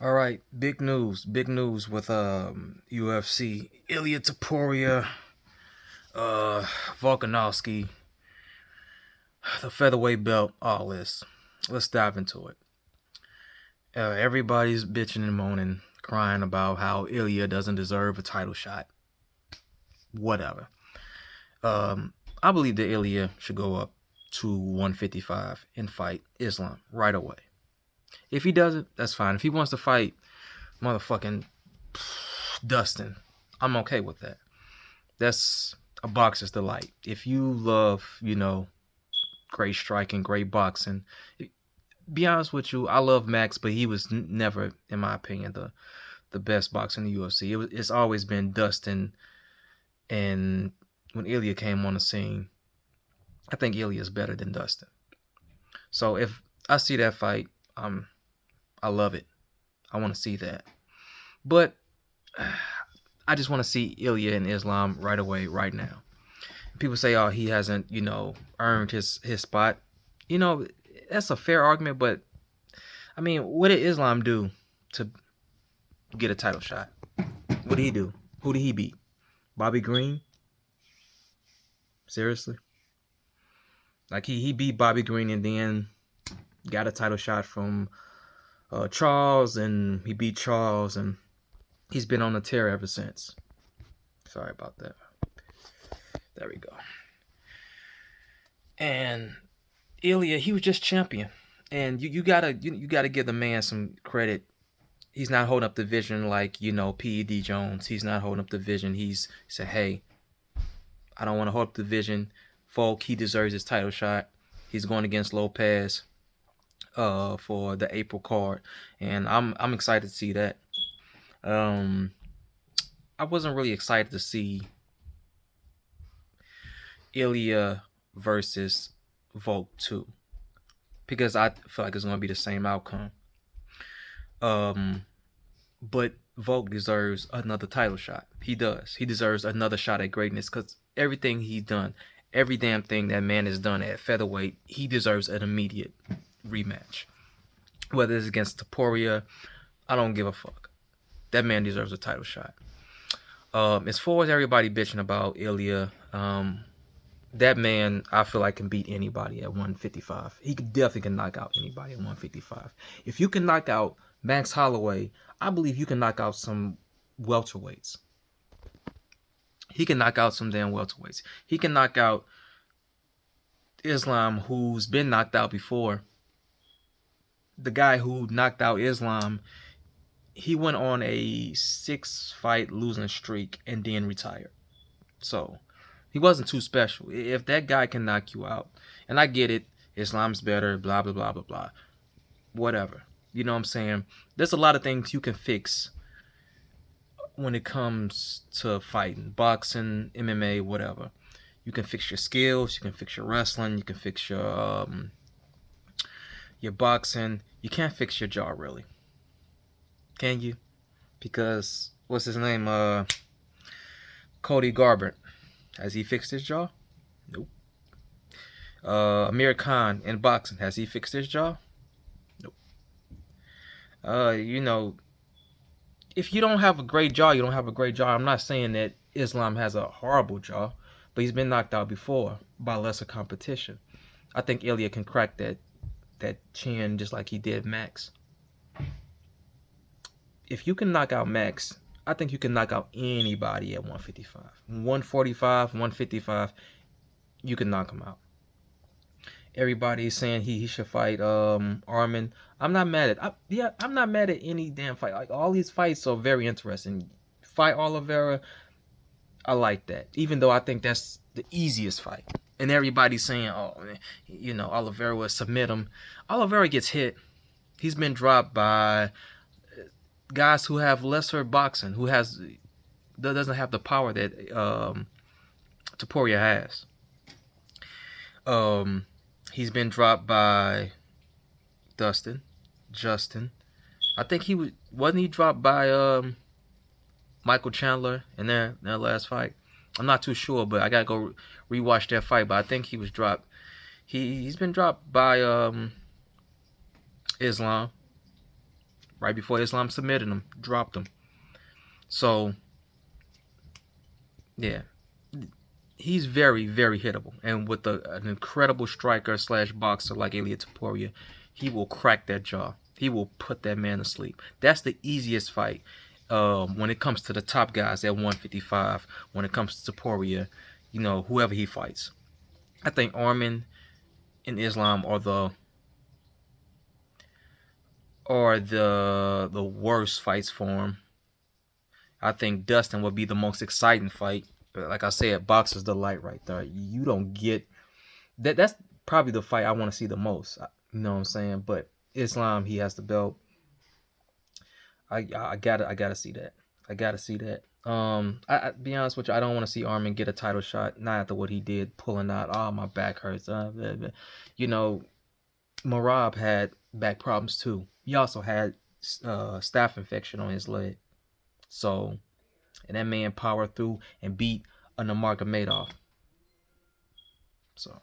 All right, big news with UFC. Ilia Topuria, uh, Volkanovski, the featherweight belt, all this. Let's dive into it. Everybody's bitching and moaning, crying about how Ilia doesn't deserve a title shot. Whatever. I believe that Ilia should go up to 155 and fight Islam right away. If he doesn't, that's fine. If he wants to fight motherfucking Dustin, I'm okay with that. That's a boxer's delight. If you love, great striking, great boxing, be honest with you, I love Max, but he was never, in my opinion, the best boxer in the UFC. It's always been Dustin, and when Ilia came on the scene, I think Ilia is better than Dustin. So if I see that fight, I love it. I want to see that. But I just want to see Ilia and Islam right away, right now. People say, oh, he hasn't, earned his spot. That's a fair argument, but I mean, what did Islam do to get a title shot? What did he do? Who did he beat? Bobby Green? Seriously? Like he beat Bobby Green and then got a title shot from Charles, and he beat Charles, and he's been on a tear ever since. Sorry about that. There we go. And Ilia, he was just champion, and you gotta give the man some credit. He's not holding up the vision like P.E.D. Jones. He's not holding up the vision. He said, "Hey, I don't want to hold up the vision, folk. He deserves his title shot. He's going against Lopez, for the April card, and I'm excited to see that. I wasn't really excited to see Ilia versus Volk 2 because I feel like it's going to be the same outcome. But Volk deserves another title shot. He does. He deserves another shot at greatness because everything he's done, every damn thing that man has done at featherweight, he deserves an immediate rematch. Whether it's against Topuria, I don't give a fuck. That man deserves a title shot. As far as everybody bitching about Ilia, that man, I feel like, can beat anybody at 155. He definitely can knock out anybody at 155. If you can knock out Max Holloway, I believe you can knock out some welterweights. He can knock out some damn welterweights. He can knock out Islam, who's been knocked out before. The guy who knocked out Islam, he went on a 6-fight losing streak and then retired. So he wasn't too special. If that guy can knock you out, and I get it, Islam's better, blah, blah, blah, blah, blah. Whatever. You know what I'm saying? There's a lot of things you can fix when it comes to fighting. Boxing, MMA, whatever. You can fix your skills, you can fix your wrestling, you can fix your boxing. You can't fix your jaw, really. Can you? Because, what's his name? Cody Garbrandt. Has he fixed his jaw? Nope. Amir Khan in boxing, has he fixed his jaw? Nope. If you don't have a great jaw, you don't have a great jaw. I'm not saying that Islam has a horrible jaw, but he's been knocked out before by lesser competition. I think Ilia can crack that chin just like he did Max. If you can knock out Max, I think you can knock out anybody at 155. 145, 155, you can knock him out. Everybody's saying he should fight Arman. I'm not mad at I'm not mad at any damn fight. Like, all these fights are very interesting. Fight Oliveira, I like that. Even though I think that's the easiest fight. And everybody's saying, oh, Oliveira will submit him. Oliveira gets hit. He's been dropped by guys who have lesser boxing, that doesn't have the power that Topuria has. He's been dropped by Justin. I think wasn't he dropped by Michael Chandler in their last fight. I'm not too sure, but I gotta go rewatch that fight. But I think he was dropped. He's been dropped by Islam. right before Islam submitted him, dropped him. So yeah, he's very, very hittable, and with an incredible striker slash boxer like Ilia Topuria, he will crack that jaw. He will put that man to sleep. That's the easiest fight when it comes to the top guys at 155. When it comes to Topuria, whoever he fights, I think Arman and Islam are the worst fights for him. I think Dustin would be the most exciting fight. But like I said, boxer's delight right there. You don't get that. That's probably the fight I want to see the most. You know what I'm saying? But Islam, he has the belt. I gotta see that. I gotta see that. I be honest with you, I don't want to see Arman get a title shot. Not after what he did, pulling out. Oh, my back hurts. Blah, blah. You know, Marab had back problems too. He also had staph infection on his leg. So, and that man powered through and beat a Nurmagomedov. So,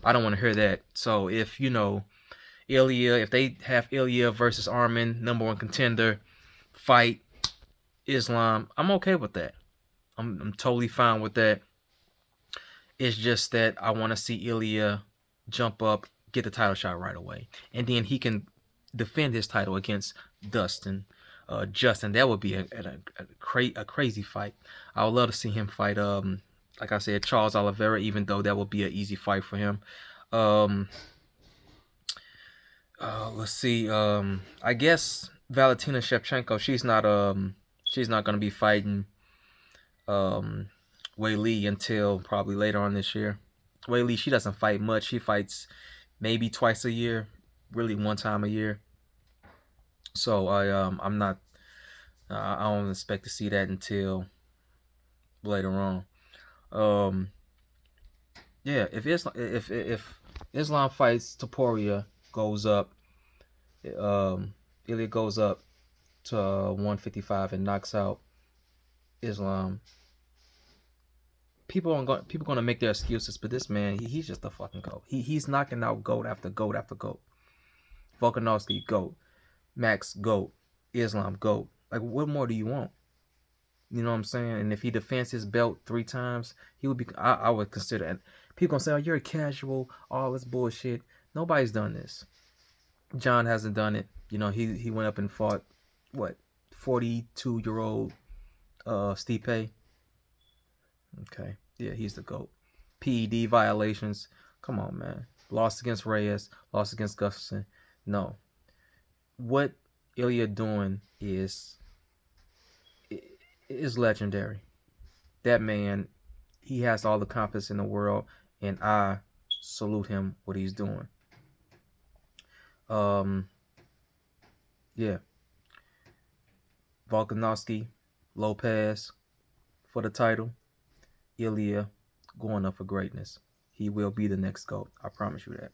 I don't want to hear that. So, if Ilia, if they have Ilia versus Arman, number one contender, fight Islam, I'm okay with that. I'm totally fine with that. It's just that I want to see Ilia jump up, get the title shot right away, and then he can defend his title against Dustin. Justin, that would be a crazy fight. I would love to see him fight. Like I said, Charles Oliveira, even though that would be an easy fight for him. Let's see. I guess Valentina Shevchenko. She's not gonna be fighting Wei Li until probably later on this year. Wei Li, she doesn't fight much. She fights maybe twice a year, really one time a year. So I'm not. I don't expect to see that until later on. Yeah, if Islam fights Topuria, goes up, Ilya goes up to 155 and knocks out Islam. People gonna make their excuses, but this man, he's just a fucking goat. He's knocking out goat after goat after goat. Volkanovski goat, Max goat, Islam goat. Like, what more do you want? You know what I'm saying? And if he defends his belt 3 times, he would be. I would consider it. People gonna say, "Oh, you're a casual." All this bullshit. Nobody's done this. John hasn't done it. He went up and fought what 42-year-old Stipe. Okay, yeah, he's the GOAT. PED violations. Come on, man. Lost against Reyes. Lost against Gustafsson. No. What Ilia doing is legendary. That man, he has all the confidence in the world, and I salute him what he's doing. Yeah. Volkanovski, Lopez for the title. Ilia going up for greatness. He will be the next GOAT. I promise you that.